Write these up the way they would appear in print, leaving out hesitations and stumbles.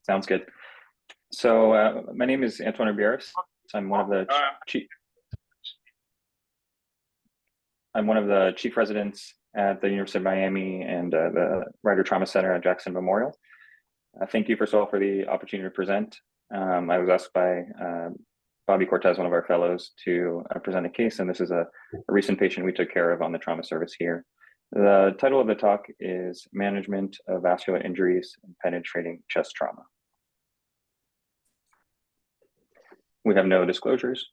Sounds good. So my name is Dr Ribieras. I'm one of the chief. I'm one of the chief residents at the University of Miami and the Ryder Trauma Center at Jackson Memorial. Thank you, first of all, for the opportunity to present. I was asked by Bobby Cortez, one of our fellows, to present a case, and this is a recent patient we took care of on the trauma service here. The title of the talk is Management of Vascular Injuries and Penetrating Chest Trauma. We have no disclosures.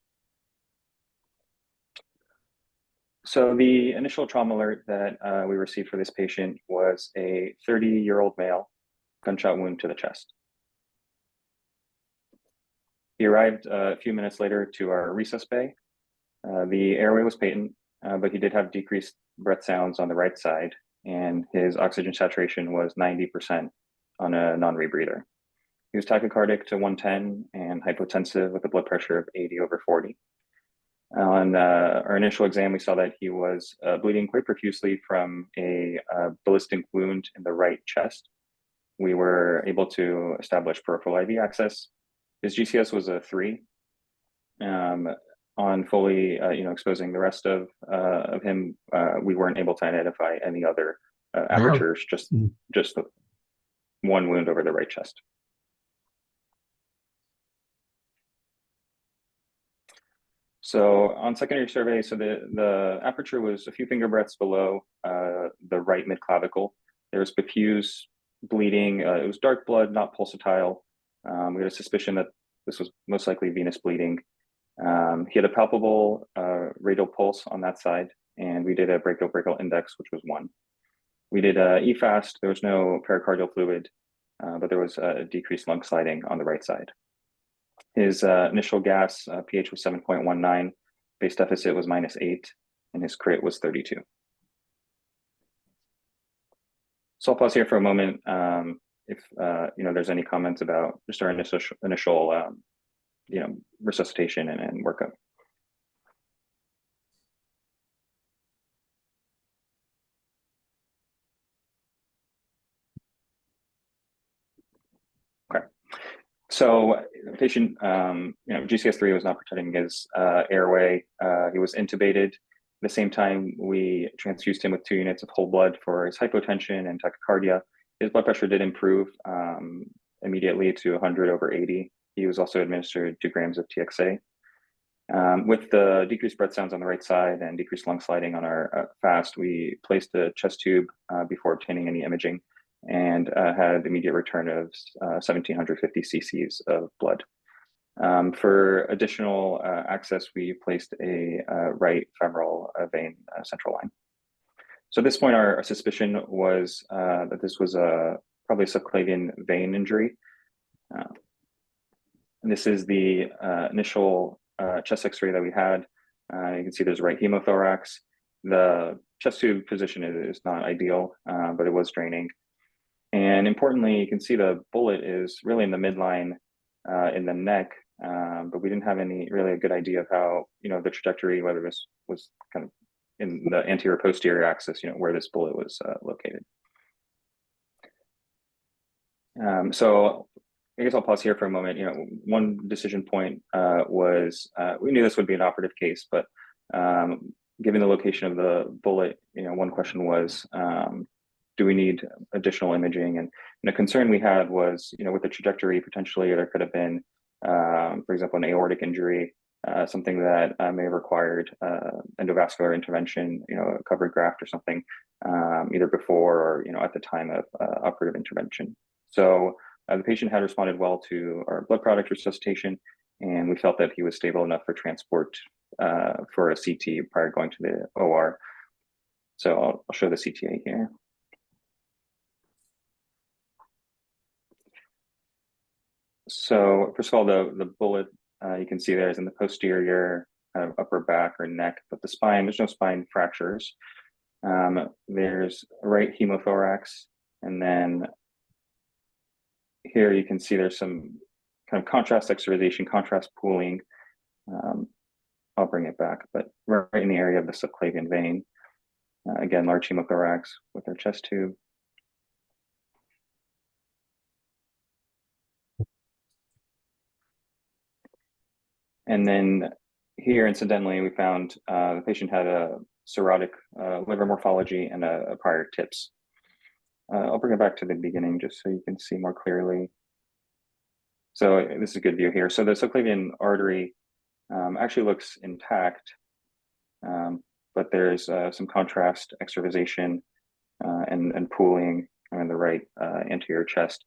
So the initial trauma alert that we received for this patient was a 30-year-old male, gunshot wound to the chest. He arrived a few minutes later to our resus bay. The airway was patent, but he did have decreased breath sounds on the right side, and his oxygen saturation was 90% on a non-rebreather. He was tachycardic to 110 and hypotensive with a blood pressure of 80/40. On our initial exam, we saw that he was bleeding quite profusely from a ballistic wound in the right chest. We were able to establish peripheral IV access. His GCS was a 3. On fully, exposing the rest of him, we weren't able to identify any other apertures, just the one wound over the right chest. So on secondary survey, so the aperture was a few finger breadths below the right mid-clavicle. There was diffuse bleeding. It was dark blood, not pulsatile. We had a suspicion that this was most likely venous bleeding. He had a palpable radial pulse on that side, and we did a brachial index, which was 1. We did EFAST. There was no pericardial fluid, but there was a decreased lung sliding on the right side. His initial gas pH was 7.19, base deficit was -8, and his crit was 32. So I'll pause here for a moment if there's any comments about just our initial resuscitation and workup. Okay. So the patient, GCS3 was not protecting his airway. He was intubated. At the same time, we transfused him with 2 units of whole blood for his hypotension and tachycardia. His blood pressure did improve immediately to 100/80. He was also administered 2 grams of TXA. With the decreased breath sounds on the right side and decreased lung sliding on our FAST, we placed a chest tube before obtaining any imaging, and had immediate return of 1,750 cc's of blood. For additional access, we placed a right femoral vein central line. So at this point, our suspicion was that this was probably a subclavian vein injury. And this is the initial chest x-ray that we had. You can see there's right hemothorax. The chest tube position is not ideal, but it was draining. And importantly, you can see the bullet is really in the midline in the neck, but we didn't have really a good idea of how, the trajectory, whether this was kind of in the anterior posterior axis, where this bullet was located. So I guess I'll pause here for a moment. One decision point was we knew this would be an operative case, but given the location of the bullet, one question was, do we need additional imaging? And the concern we had was, with the trajectory, potentially there could have been, for example, an aortic injury, something that may have required endovascular intervention, a covered graft or something, either before or, at the time of operative intervention. So the patient had responded well to our blood product resuscitation, and we felt that he was stable enough for transport for a CT prior to going to the OR. So I'll show the CTA here. So first of all, the bullet you can see there is in the posterior kind of upper back or neck, but the spine, there's no spine fractures. There's right hemothorax, and then here you can see there's some kind of contrast extravasation, contrast pooling. I'll bring it back, but right in the area of the subclavian vein. Again, large hemothorax with our chest tube. And then here, incidentally, we found the patient had a cirrhotic liver morphology and a prior TIPS. I'll bring it back to the beginning just so you can see more clearly. So this is a good view here. So the subclavian artery actually looks intact, but there's some contrast extravasation and pooling in the right anterior chest.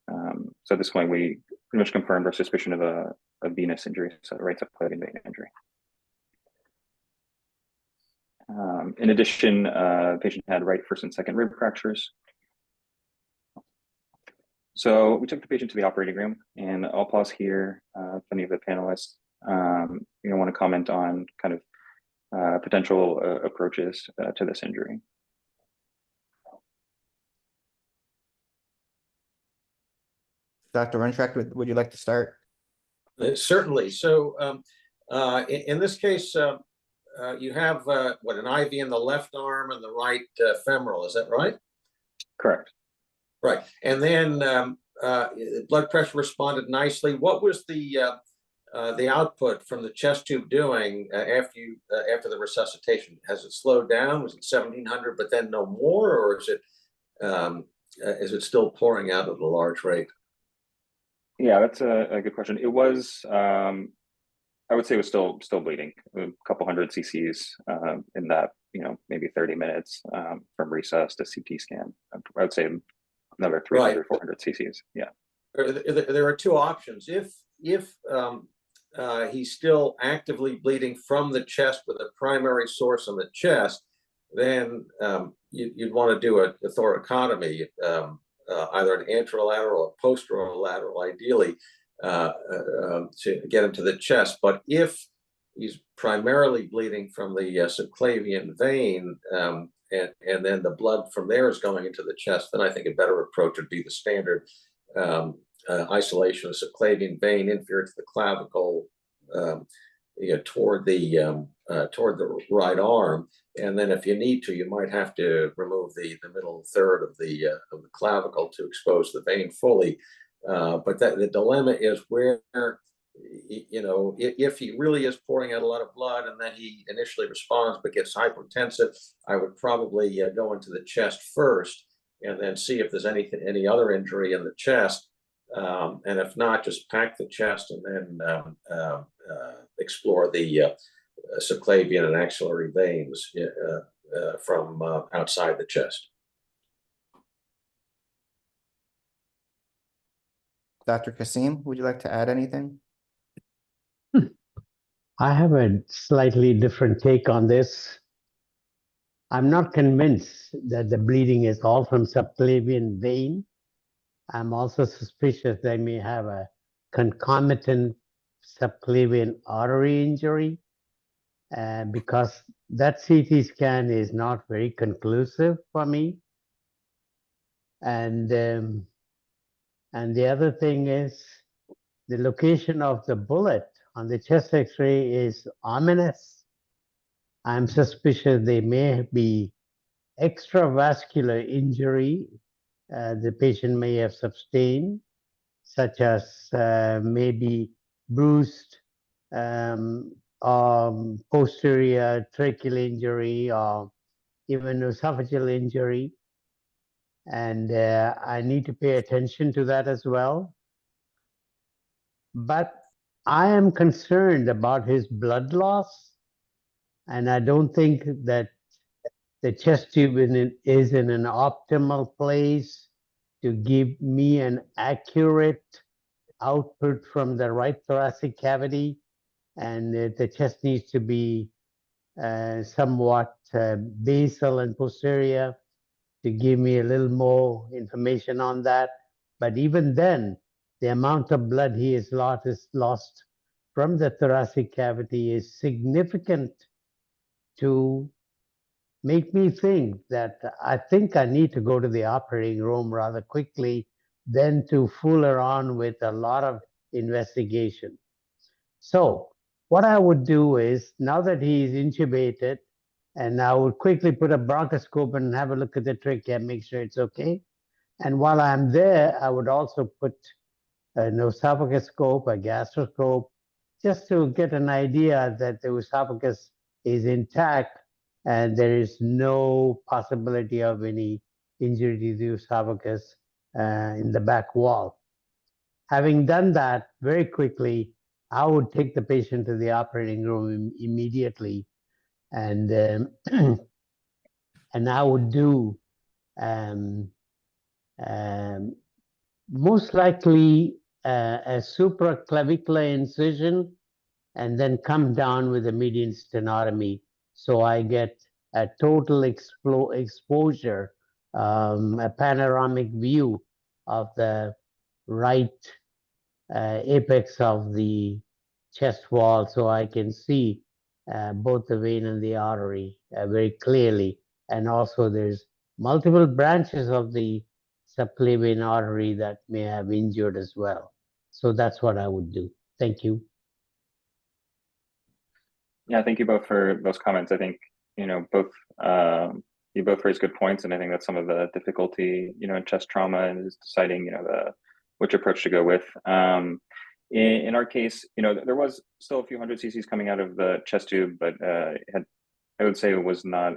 So at this point, we pretty much confirmed our suspicion of a venous injury, so right subclavian vein injury. In addition, the patient had right first and second rib fractures. So we took the patient to the operating room, and I'll pause here. If any of the panelists want to comment on kind of potential approaches to this injury. Dr. Runtrack, would you like to start? Certainly. So in this case, you have an IV in the left arm and the right femoral. Is that right? Correct. Right. And then blood pressure responded nicely. What was the output from the chest tube doing after the resuscitation? Has it slowed down? Was it 1700, but then no more, or is it still pouring out at a large rate? Yeah, that's a good question. It was, I would say, it was still bleeding, a couple hundred cc's in that, maybe 30 minutes from resus to CT scan. I would say another 300, right. 400 cc's. Yeah. There are two options. If he's still actively bleeding from the chest with a primary source on the chest, then you'd want to do a thoracotomy, either an anterolateral or posterolateral, ideally, to get him to the chest. But if he's primarily bleeding from the subclavian vein, and then the blood from there is going into the chest, then I think a better approach would be the standard isolation of subclavian vein inferior to the clavicle, toward the right arm. And then if you need to, you might have to remove the middle third of the clavicle to expose the vein fully. But the dilemma is where, if he really is pouring out a lot of blood and then he initially responds but gets hypotensive, I would probably go into the chest first and then see if there's any other injury in the chest. And if not, just pack the chest and then explore the subclavian and axillary veins from outside the chest. Dr. Kasim, would you like to add anything? I have a slightly different take on this. I'm not convinced that the bleeding is all from subclavian vein. I'm also suspicious they may have a concomitant subclavian artery injury, because that CT scan is not very conclusive for me. And the other thing is the location of the bullet on the chest X-ray is ominous. I'm suspicious they may be extravascular injury the patient may have sustained, such as maybe bruised posterior tracheal injury or even esophageal injury. And I need to pay attention to that as well. But I am concerned about his blood loss, and I don't think that the chest tube is in an optimal place to give me an accurate output from the right thoracic cavity, and the chest needs to be somewhat basal and posterior to give me a little more information on that. But even then, the amount of blood he has lost from the thoracic cavity is significant to make me think that I think I need to go to the operating room rather quickly than to fool around with a lot of investigation. So what I would do is, now that he's intubated, and I would quickly put a bronchoscope and have a look at the trachea and make sure it's okay. And while I'm there, I would also put an oesophagus scope, a gastroscope, just to get an idea that the esophagus is intact and there is no possibility of any injury to the esophagus in the back wall. Having done that very quickly, I would take the patient to the operating room immediately, and and I would do most likely a supraclavicular incision, and then come down with a median stenotomy, so I get a total exposure, a panoramic view of the right apex of the chest wall, so I can see both the vein and the artery very clearly. And also there's multiple branches of the subclavian artery that may have injured as well. So that's what I would do. Thank you. Yeah, thank you both for those comments. I think, you know, you both raised good points, and I think that's some of the difficulty, you know, in chest trauma is deciding, you know, which approach to go with. In our case, you know, there was still a few hundred cc's coming out of the chest tube, but I would say it was not,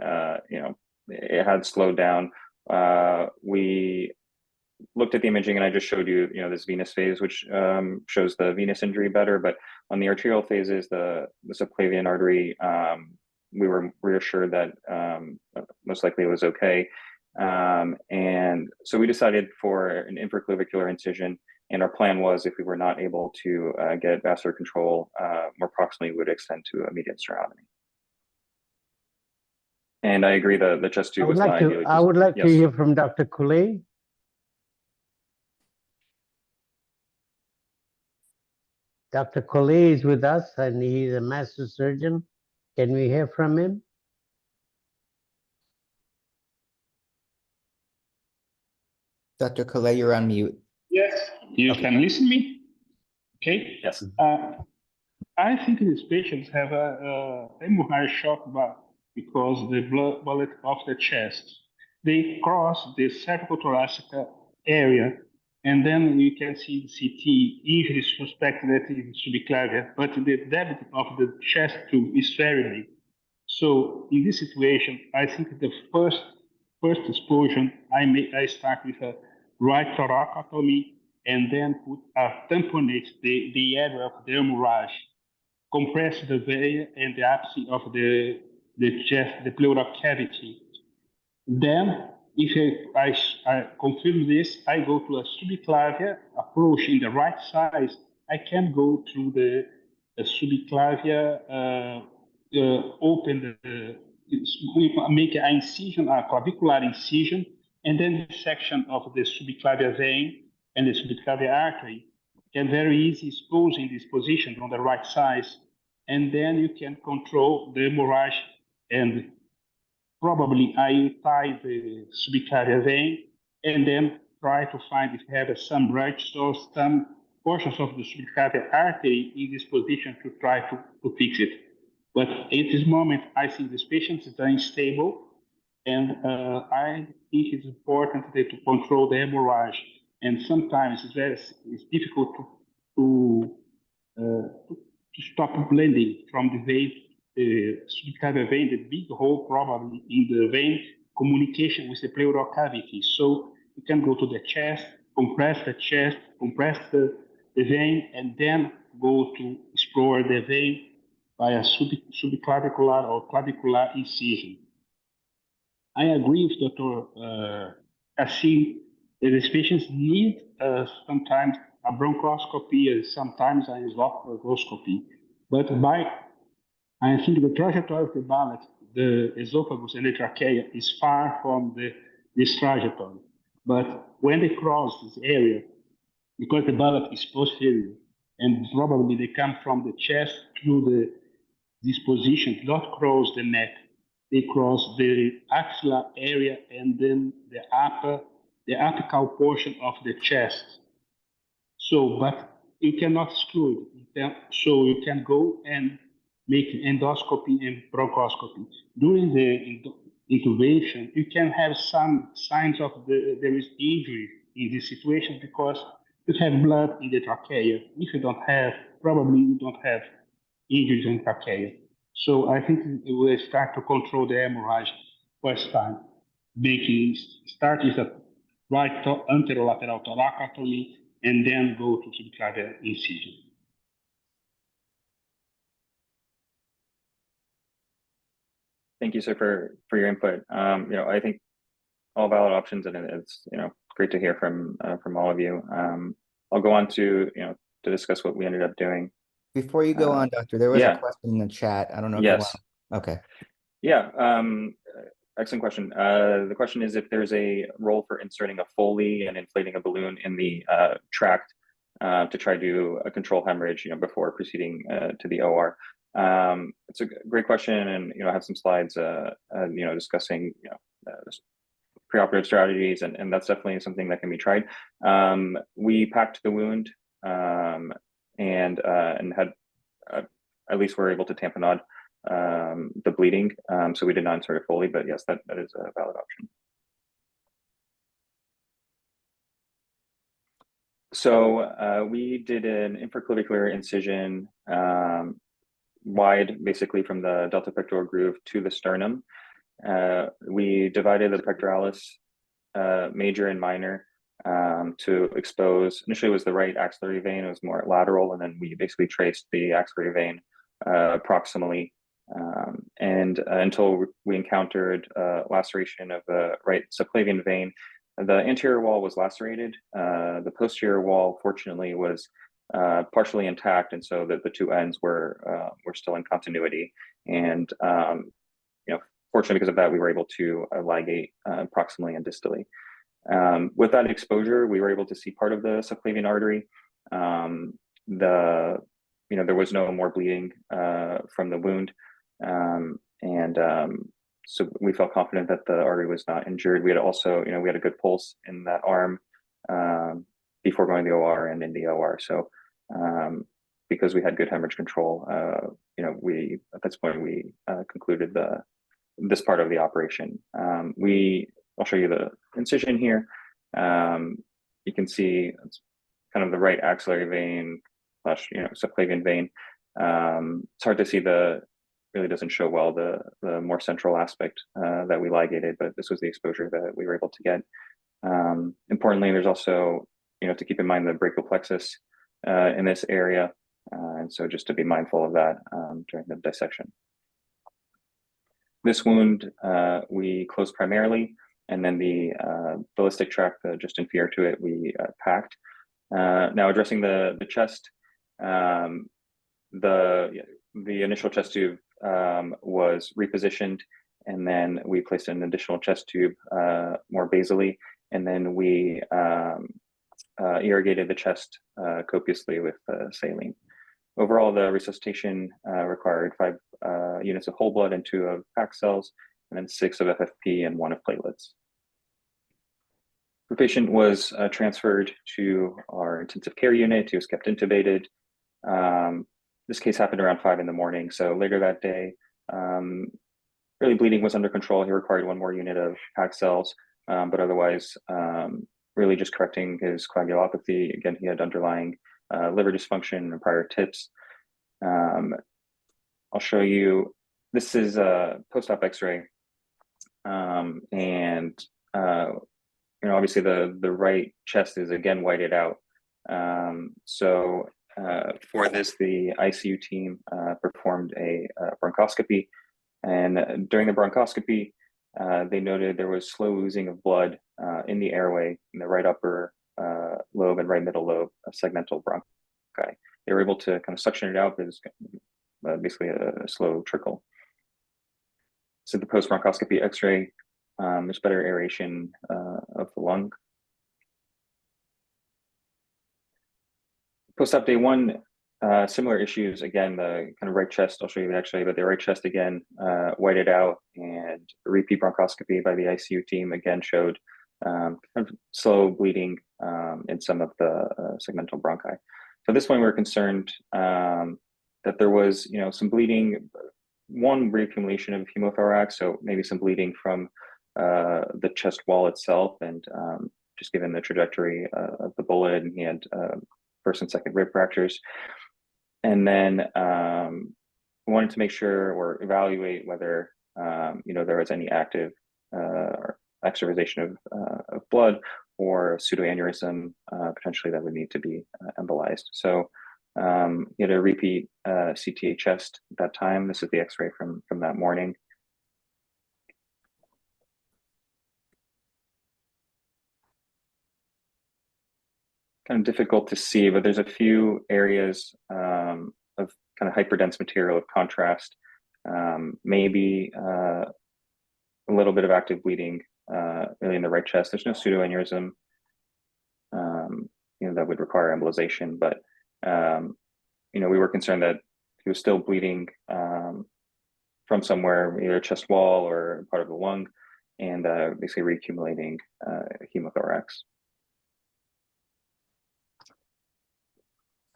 you know, it had slowed down. We looked at the imaging, and I just showed you, you know, this venous phase, which shows the venous injury better. But on the arterial phases, the subclavian artery, we were reassured that most likely it was okay. And so we decided for an infraclavicular incision. And our plan was, if we were not able to get vascular control more proximally, we would extend to a median sternotomy. And I agree that the chest tube was not ideally. I would like to hear from Dr. Cooley. Dr. Cooley is with us, and he's a master surgeon. Can we hear from him? Dr. Cooley, you're on mute. Yes, you can listen to me? Okay. Yes. I think these patients have a hemorrhagic shock because the blood bullet of the chest, they cross the cervicothoracic area, and then you can see the CT, usually suspected that it should be subclavian, but the depth of the chest tube is very big. So in this situation, I think the first explosion, I start with a right thoracotomy, and then put a tamponade the area of the hemorrhage, compress the vein and the apice of the chest, the pleural cavity. Then, if I confirm this, I go to a subclavia approach in the right side. I can go through the subclavia, open make an incision, a clavicular incision, and then the section of the subclavian vein and the subclavian artery can very easily expose in this position on the right side, and then you can control the hemorrhage. And probably I tie the subclavian vein and then try to find if you have some branches or some portions of the subclavian artery in this position to try to fix it. But at this moment, I think this patient is unstable, and I think it's important to control the hemorrhage. And sometimes it's difficult to stop bleeding from the vein, the subclavian vein, the big hole probably in the vein, communication with the pleural cavity. So you can go to the chest, compress the vein, and then go to explore the vein by a subclavicular or clavicular incision. I agree with Dr. Kassim that these patients need sometimes a bronchoscopy and sometimes an esophagoscopy. But I think the trajectory of the ballot, the esophagus and the trachea is far from this trajectory. But when they cross this area, because the ballot is posterior, and probably they come from the chest through this position, not cross the neck. They cross the axilla area and then the apical portion of the chest. So, but you cannot exclude. So you can go and make endoscopy and bronchoscopy. During the intubation, you can have some signs of there is injury in this situation because you have blood in the trachea. If you don't have, probably you don't have injuries in trachea. So I think we will start to control the hemorrhage first time, making start with a right anterolateral thoracotomy and then go to subclavian incision. Thank you, sir, for your input. I think all valid options, and it's great to hear from all of you. I'll go on to to discuss what we ended up doing. Before you go on, Doctor, there was yeah. a question in the chat. I don't know if Yes. you want. Okay. Yeah. Excellent question. The question is if there's a role for inserting a Foley and inflating a balloon in the tract to try to control hemorrhage, before proceeding to the OR. It's a great question, and I have some slides, discussing preoperative strategies, and that's definitely something that can be tried. We packed the wound and had at least we're able to tamponade the bleeding, so we did not insert a Foley, but yes, that is a valid option. So we did an infraclavicular incision wide, basically from the delta pectoral groove to the sternum. We divided the pectoralis major and minor to expose. Initially, it was the right axillary vein. It was more lateral, and then we basically traced the axillary vein proximally, and until we encountered laceration of the right subclavian vein. The anterior wall was lacerated. The posterior wall, fortunately, was partially intact, and so that the two ends were still in continuity. And fortunately, because of that, we were able to ligate proximally and distally. With that exposure, we were able to see part of the subclavian artery. There was no more bleeding from the wound, so we felt confident that the artery was not injured. We had also, we had a good pulse in that arm before going to the OR and in the OR. So because we had good hemorrhage control, we at this point we concluded this part of the operation. I'll show you the incision here. You can see it's kind of the right axillary vein / subclavian vein. It's hard to see really doesn't show well the more central aspect that we ligated, but this was the exposure that we were able to get. Importantly, there's also, to keep in mind the brachial plexus in this area. And so just to be mindful of that during the dissection. This wound we closed primarily, and then the ballistic tract just inferior to it, we packed. Now addressing the chest, the initial chest tube was repositioned, and then we placed an additional chest tube more basally, and then we irrigated the chest copiously with saline. Overall, the resuscitation required 5 units of whole blood and 2 of packed cells, and then 6 of FFP and 1 of platelets. The patient was transferred to our intensive care unit. He was kept intubated. This case happened around 5 in the morning. So later that day, really bleeding was under control. He required 1 more unit of packed cells, but otherwise, really just correcting his coagulopathy. Again, he had underlying liver dysfunction and prior TIPS. I'll show you, this is a post-op x-ray. Obviously the right chest is again whited out. For this, the ICU team performed a bronchoscopy, and during the bronchoscopy, they noted there was slow oozing of blood in the airway in the right upper lobe and right middle lobe of segmental bronchi. They were able to kind of suction it out, but it was basically a slow trickle. So the post-bronchoscopy x-ray, there's better aeration of the lung. Post-op day 1, similar issues. Again, the kind of right chest, I'll show you the x-ray, but the right chest again whited out, and repeat bronchoscopy by the ICU team again showed kind of slow bleeding in some of the segmental bronchi. So at this point, we were concerned that there was, some bleeding, one reaccumulation of hemothorax, so maybe some bleeding from the chest wall itself, and just given the trajectory of the bullet, and he had first and second rib fractures. And then we wanted to make sure or evaluate whether there was any active or extravasation of blood or pseudoaneurysm potentially that would need to be embolized. So he had a repeat CTA chest at that time. This is the X-ray from that morning. Kind of difficult to see, but there's a few areas of kind of hyperdense material of contrast, maybe a little bit of active bleeding really in the right chest. There's no pseudoaneurysm that would require embolization, but we were concerned that he was still bleeding from somewhere, either chest wall or part of the lung, and basically reaccumulating hemothorax.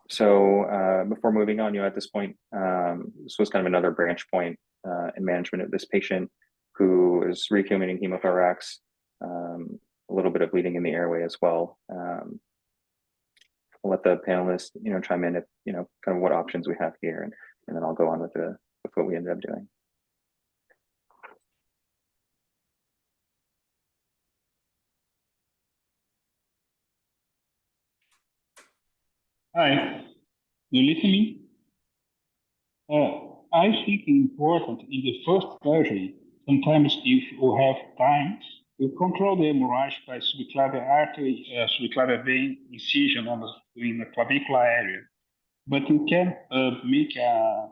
So before moving on, at this point, this was kind of another branch point in management of this patient who is reaccumulating hemothorax, a little bit of bleeding in the airway as well. I'll let the panelists, chime in if, kind of what options we have here, and then I'll go on with what we ended up doing. Hi, you listen me? I think important in the first surgery, sometimes if you have time, you control the hemorrhage by subclavian artery, subclavian vein incision in the clavicular area. But you can make a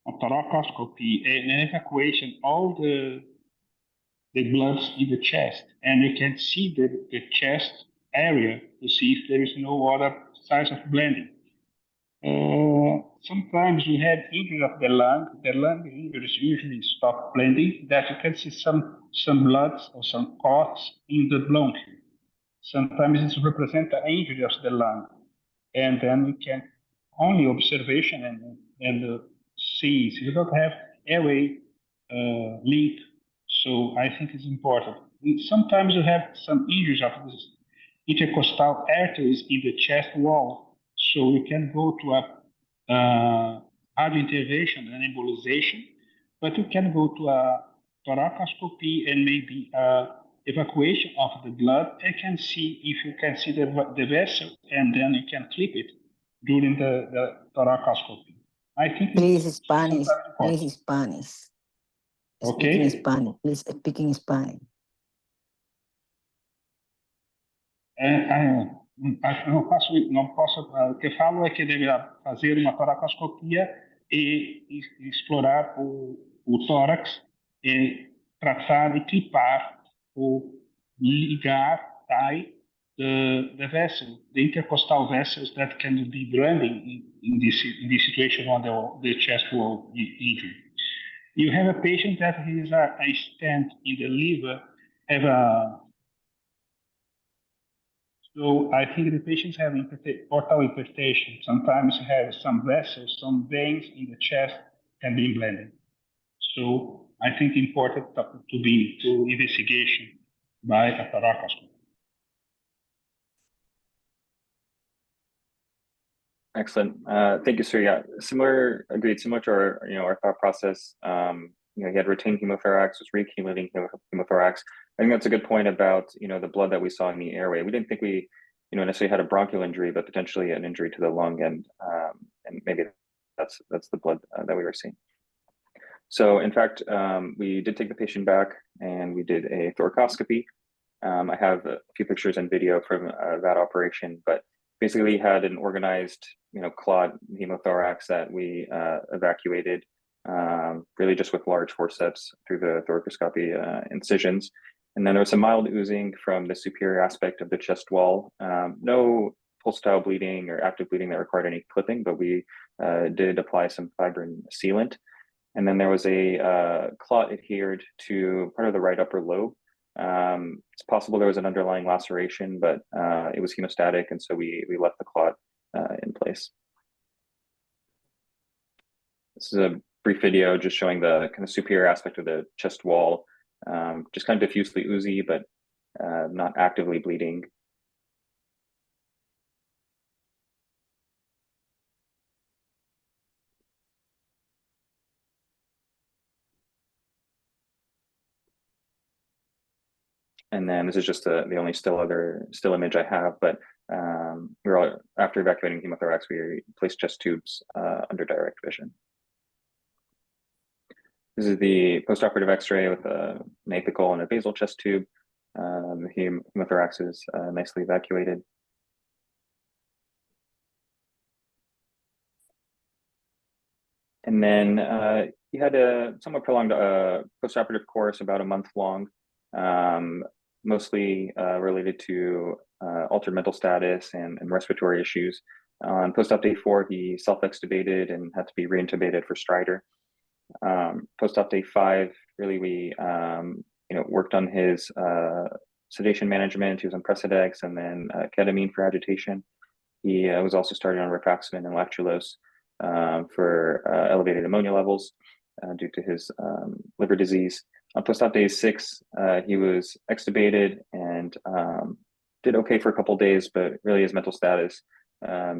thoracoscopy and an evacuation all the bloods in the chest, and you can see the chest area to see if there is no other signs of blending. Sometimes we have injury of the lung injuries usually stop blending, that you can see some bloods or some clots in the bronchi. Sometimes it represents an injury of the lung, and then we can only observation and see if you don't have airway leak. So I think it's important. Sometimes you have some injuries of the intercostal arteries in the chest wall. So you can go to a radio intervention and embolization, but you can go to a thoracoscopy and maybe evacuation of the blood. And can see if you can see the vessel, and then you can clip it during the thoracoscopy. I think please Spanish. Please Spanish. Okay. Speaking Spanish. Please speak in Spanish. Não posso. O que eu falo é que deverá fazer uma toracoscopia e explorar o tórax, e tratar e clipar ou ligar, tie the vessel, the intercostal vessels that can be blending in this situation on the chest wall injury. You have a patient that has a stent in the liver, so I think the patients have portal hypertension. Sometimes have some vessels, some veins in the chest can be blended. So I think important to investigation by a thoracoscopy. Excellent. Thank you, sir. Yeah, similar to our thought process. He had retained hemothorax, was reaccumulating hemothorax. I think that's a good point about the blood that we saw in the airway. We didn't think we necessarily had a bronchial injury, but potentially an injury to the lung, and maybe that's the blood that we were seeing. So in fact, we did take the patient back and we did a thoracoscopy. I have a few pictures and video from that operation, but basically had an organized clot hemothorax that we evacuated really just with large forceps through the thoracoscopy incisions. And then there was some mild oozing from the superior aspect of the chest wall. No pulsatile bleeding or active bleeding that required any clipping, but we did apply some fibrin sealant. And then there was a clot adhered to part of the right upper lobe. It's possible there was an underlying laceration, but it was hemostatic, and so we left the clot in place. This is a brief video just showing the kind of superior aspect of the chest wall, just kind of diffusely oozy, but not actively bleeding. And then this is just the only still image I have, but after evacuating hemothorax, we placed chest tubes under direct vision. This is the postoperative X-ray with an apical and a basal chest tube. The hemothorax is nicely evacuated. And then he had a somewhat prolonged postoperative course, about a month long, mostly related to altered mental status and respiratory issues. On post-op day 4, he self-extubated and had to be reintubated for stridor. Post-op day 5, really we worked on his sedation management. He was on Precedex and then ketamine for agitation. He was also started on rifaximin and lactulose for elevated ammonia levels due to his liver disease. On post-op day 6, he was extubated and did okay for a couple of days, but really his mental status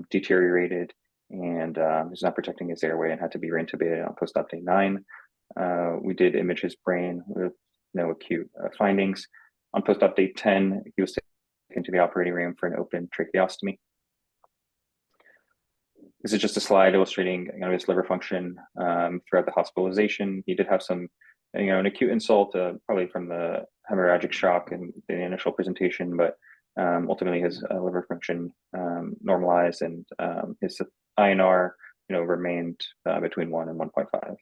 deteriorated, and he was not protecting his airway and had to be reintubated on post-op day 9. We did image his brain with no acute findings. On post-op day 10, he was taken to the operating room for an open tracheostomy. This is just a slide illustrating his liver function throughout the hospitalization. He did have some, an acute insult, probably from the hemorrhagic shock in the initial presentation, but ultimately his liver function normalized, and his INR, remained between 1 and 1.5.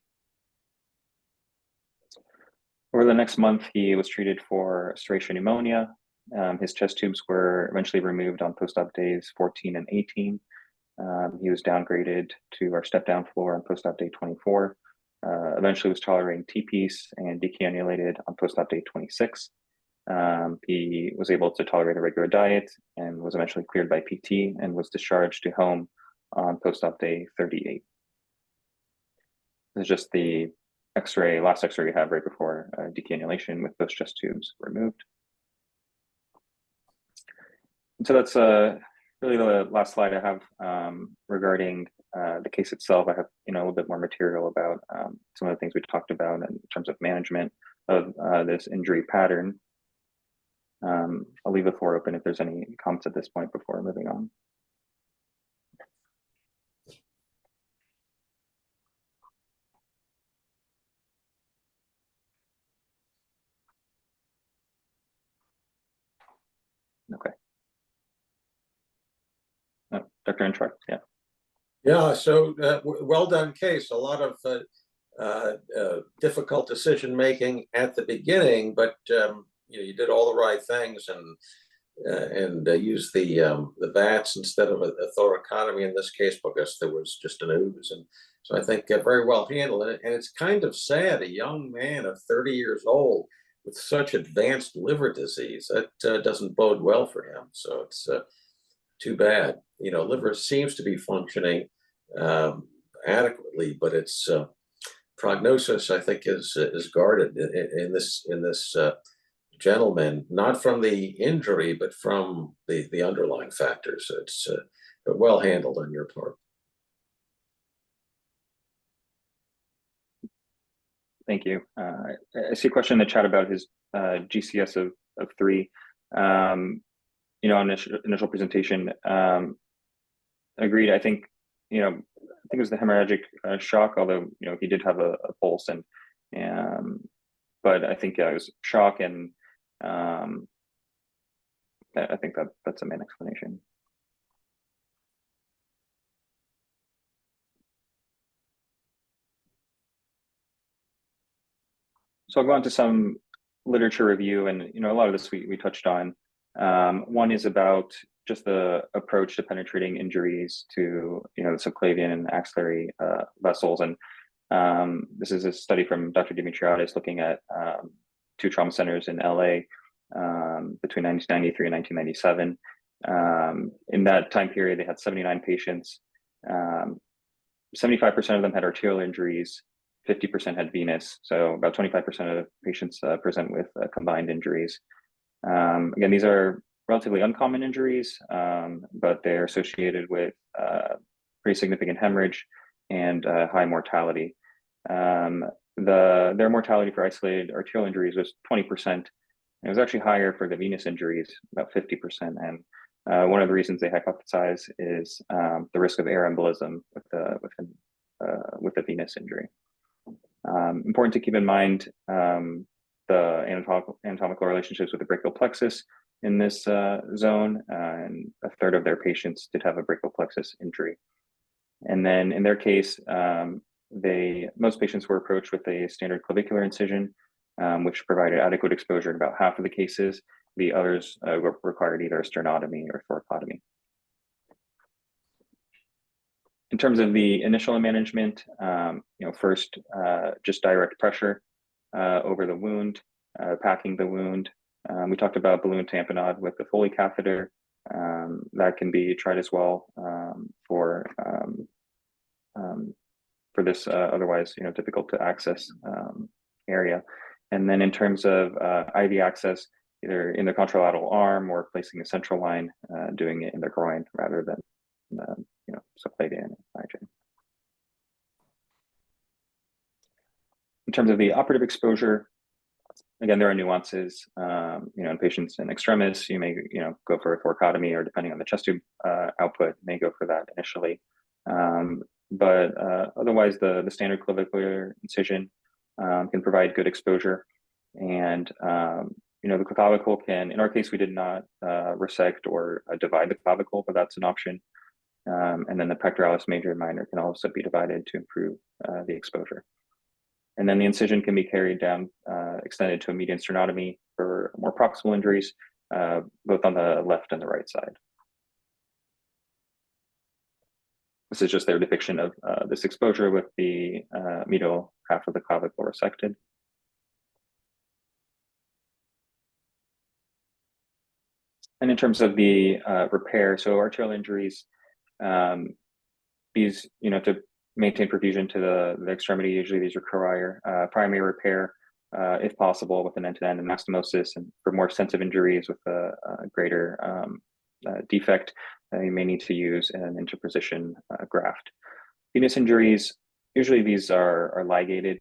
Over the next month, he was treated for aspiration pneumonia. His chest tubes were eventually removed on post-op days 14 and 18. He was downgraded to our step-down floor on post-op day 24. Eventually was tolerating TPs and decannulated on post-op day 26. He was able to tolerate a regular diet and was eventually cleared by PT and was discharged to home on post-op day 38. This is just the last X-ray we have right before decannulation with those chest tubes removed. And so that's really the last slide I have regarding the case itself. I have a little bit more material about some of the things we talked about in terms of management of this injury pattern. I'll leave the floor open if there's any comments at this point before moving on. Okay. Dr. Entright, yeah. Yeah, so well done case. A lot of difficult decision making at the beginning, but you did all the right things and used the VATS instead of a thoracotomy in this case, because there was just an ooze. And so I think very well handled. And it's kind of sad, a young man of 30 years old with such advanced liver disease, that doesn't bode well for him. So it's too bad. Liver seems to be functioning adequately, but its prognosis, I think, is guarded in this gentleman, not from the injury, but from the underlying factors. It's well handled on your part. Thank you. I see a question in the chat about his GCS of 3. On initial presentation, agreed. I think it was the hemorrhagic shock, although he did have a pulse, and but I think it was shock, and I think that's the main explanation. So I'll go on to some literature review, and a lot of this we touched on. One is about just the approach to penetrating injuries to the subclavian and axillary vessels, and this is a study from Dr. Ribieras looking at 2 trauma centers in LA between 1993 and 1997. In that time period, they had 79 patients. 75% of them had arterial injuries. 50% had venous, so about 25% of patients present with combined injuries. Again, these are relatively uncommon injuries, but they're associated with pretty significant hemorrhage and high mortality. Their mortality for isolated arterial injuries was 20%. It was actually higher for the venous injuries, about 50%. And one of the reasons they hypothesize is the risk of air embolism with the venous injury. Important to keep in mind the anatomical relationships with the brachial plexus in this zone, and a third of their patients did have a brachial plexus injury. And then in their case, most patients were approached with a standard clavicular incision, which provided adequate exposure in about half of the cases. The others required either a sternotomy or thoracotomy. In terms of the initial management, first, just direct pressure over the wound, packing the wound. We talked about balloon tamponade with the Foley catheter. That can be tried as well for this otherwise difficult to access area. And then in terms of IV access, either in the contralateral arm or placing a central line, doing it in the groin rather than subclavian and IJ. In terms of the operative exposure, again, there are nuances. In patients in extremis, you may go for a thoracotomy, or depending on the chest tube output, may go for that initially. But otherwise, the standard clavicular incision can provide good exposure. And the clavicle can, in our case, we did not resect or divide the clavicle, but that's an option. And then the pectoralis major and minor can also be divided to improve the exposure. And then the incision can be carried down, extended to a median sternotomy for more proximal injuries, both on the left and the right side. This is just their depiction of this exposure with the medial half of the clavicle resected. And in terms of the repair, so arterial injuries, these, to maintain perfusion to the extremity, usually these require primary repair, if possible, with an end-to-end anastomosis. And for more extensive injuries with a greater defect, you may need to use an interposition graft. Venous injuries, usually these are ligated.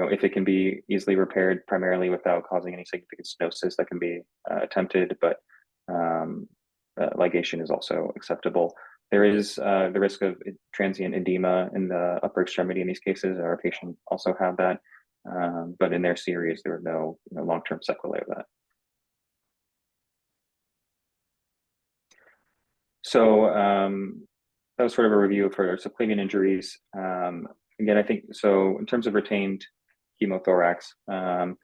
If it can be easily repaired, primarily without causing any significant stenosis, that can be attempted, but ligation is also acceptable. There is the risk of transient edema in the upper extremity in these cases. Our patient also had that, but in their series, there were no long-term sequelae of that. So that was sort of a review for subclavian injuries. Again, I think, so in terms of retained hemothorax, I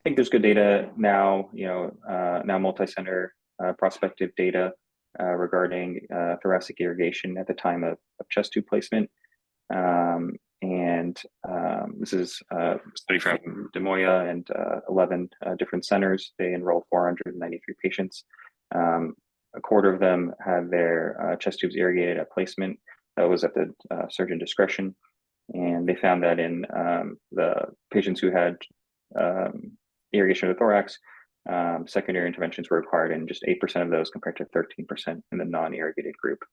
think there's good data now, now multi-center prospective data regarding thoracic irrigation at the time of chest tube placement. This is a study from De Moya and 11 different centers. They enrolled 493 patients. A quarter of them had their chest tubes irrigated at placement. That was at the surgeon discretion. And they found that in the patients who had irrigation of the thorax, secondary interventions were required in just 8% of those, compared to 13% in the non-irrigated group.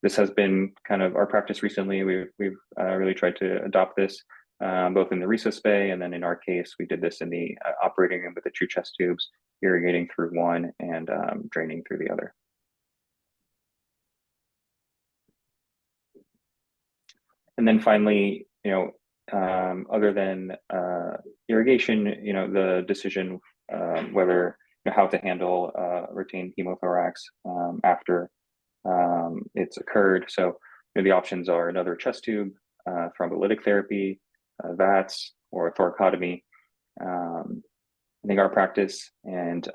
This has been kind of our practice recently. We've really tried to adopt this both in the resus bay, and then in our case, we did this in the operating room with the true chest tubes, irrigating through one and draining through the other. And then finally, other than irrigation, the decision whether how to handle retained hemothorax after it's occurred. So the options are another chest tube, thrombolytic therapy, VATS, or thoracotomy. I think our practice and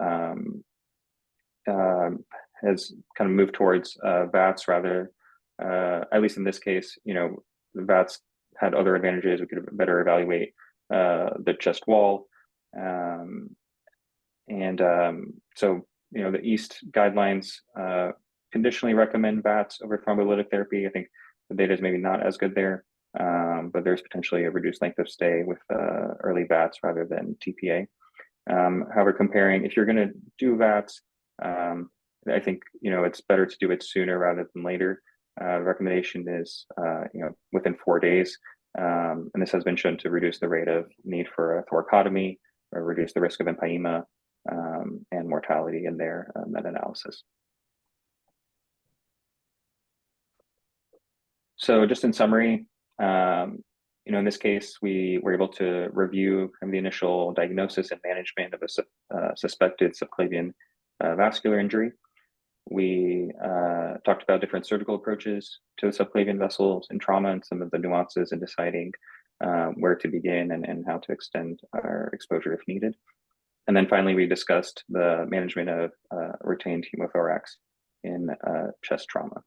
has kind of moved towards VATS rather, at least in this case. The VATS had other advantages. We could better evaluate the chest wall. So, the EAST guidelines conditionally recommend VATS over thrombolytic therapy. I think the data is maybe not as good there. but there's potentially a reduced length of stay with early VATS rather than TPA. However, comparing, if you're going to do VATS, I think it's better to do it sooner rather than later. The recommendation is within 4 days, and this has been shown to reduce the rate of need for a thoracotomy or reduce the risk of empyema and mortality in their meta-analysis. So just in summary, in this case, we were able to review the initial diagnosis and management of a suspected subclavian vascular injury. We talked about different surgical approaches to the subclavian vessels in trauma and some of the nuances in deciding where to begin and how to extend our exposure if needed. And then finally, we discussed the management of retained hemothorax in chest trauma.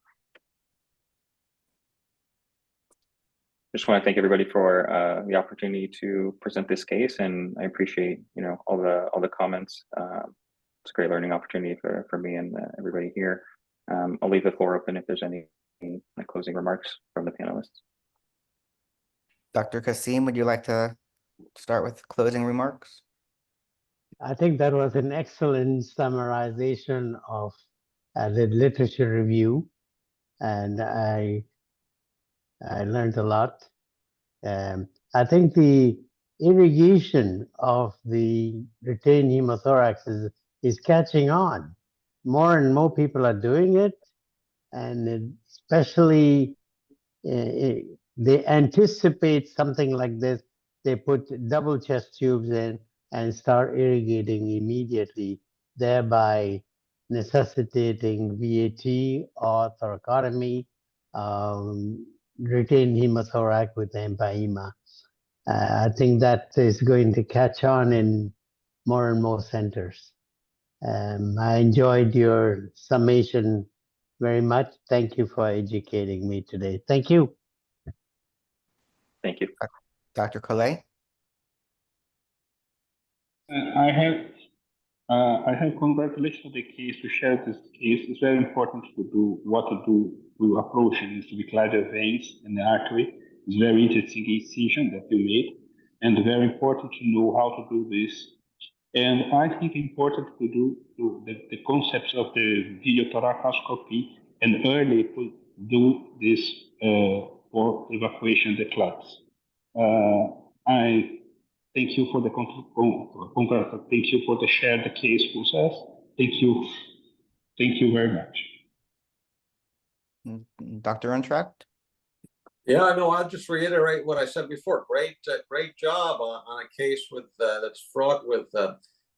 Just want to thank everybody for the opportunity to present this case, and I appreciate all the comments. It's a great learning opportunity for me and everybody here. I'll leave the floor open if there's any closing remarks from the panelists. Dr. Kassim, would you like to start with closing remarks? I think that was an excellent summarization of the literature review, and I learned a lot. I think the irrigation of the retained hemothorax is catching on. More and more people are doing it, and especially they anticipate something like this. They put double chest tubes in and start irrigating immediately, thereby necessitating VAT or thoracotomy, retained hemothorax with empyema. I think that is going to catch on in more and more centers. I enjoyed your summation very much. Thank you for educating me today. Thank you. Thank you. Dr. Collet? I have congratulations on the case, to share this case. It's very important to do what to do to approach it, to declare the veins and the artery. It's very interesting decision that you made, and very important to know how to do this. And I think important to do the concepts of the video thoracoscopy and early to do this for evacuation of the clots. I thank you for the thank you for the share the case with us. Thank you very much. Dr. Untract? Yeah, no, I'll just reiterate what I said before. Great job on a case with that's fraught with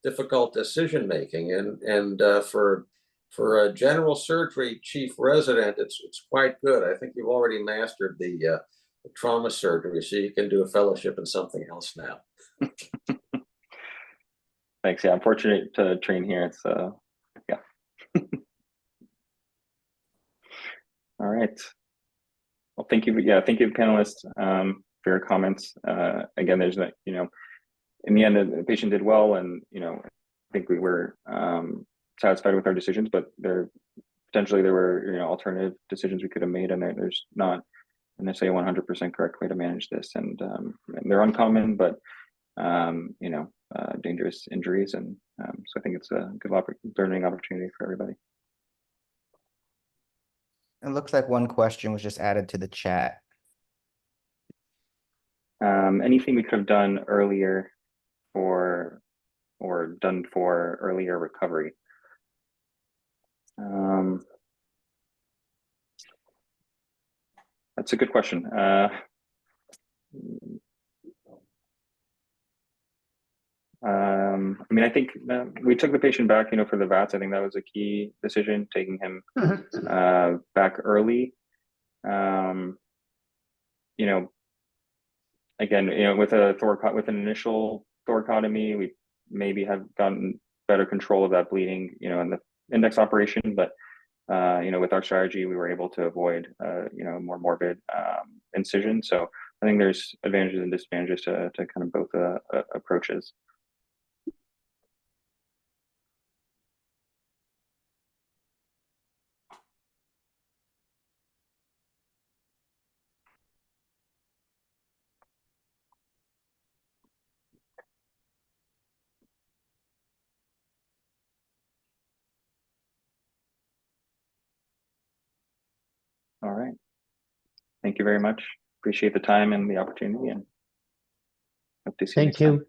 difficult decision making, and for a general surgery chief resident, it's quite good. I think you've already mastered the trauma surgery, so you can do a fellowship in something else now. Thanks. Yeah, I'm fortunate to train here. It's yeah. All right. Well, thank you. Yeah, thank you, panelists, for your comments. Again, there's in the end, the patient did well, and I think we were satisfied with our decisions. But there were alternative decisions we could have made, and there's not necessarily a 100% correct way to manage this, and they're uncommon, but dangerous injuries, and so I think it's a good learning opportunity for everybody. It looks like one question was just added to the chat. Anything we could have done earlier or done for earlier recovery? That's a good question. I think we took the patient back, for the VATS. I think that was a key decision, taking him back early. Again, with an initial thoracotomy, we maybe have gotten better control of that bleeding, in the index operation. But with our strategy, we were able to avoid more morbid incision. So I think there's advantages and disadvantages to kind of both approaches. All right. Thank you very much. Appreciate the time and the opportunity, and hope to see you Thank next time. you.